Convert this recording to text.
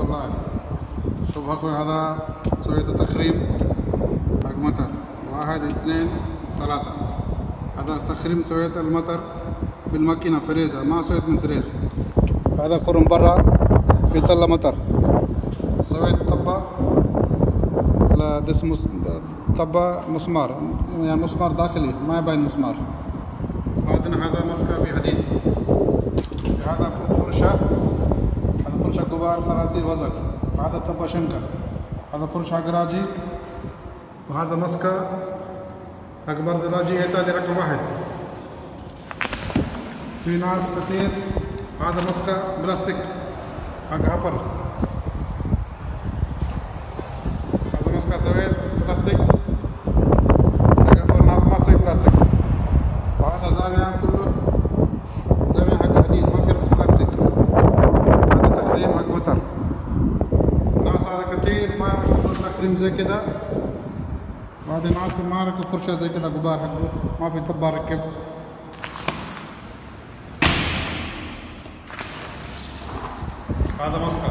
والله. شوف اخوي هذا سويت تخريب حق متر 1 2 3. هذا تخريب سويت المتر بالماكينة فريزة، ما سويت من دريل. هذا خرم برا في طلة متر، سويت طبة طبة مسمار، يعني مسمار داخلي ما يبين مسمار. بعدين هذا مسكة في حديد. هذا فرشة، هذا فرشة كبار صراصير وزق. هذا طبة شنكة. هذا فرشة قراجي، وهذا مسكة أكبر دراجي إيطالي رقم 1. في ناس كثير. هذا مسكة بلاستيك حق حفر. هذا مسكة سويت بلاستيك حق حفر، ناس ما سويت بلاستيك. وهذا زاوية كله زاوية حق حديد ما في بلاستيك. هذا تخريم حق متر. ناس هذا كثير ما يعرفون تخريم زي كذا. بعدين ناس ما ركب فرشة زي كذا كبار حقه، ما في طبة ركب. هذا مسكة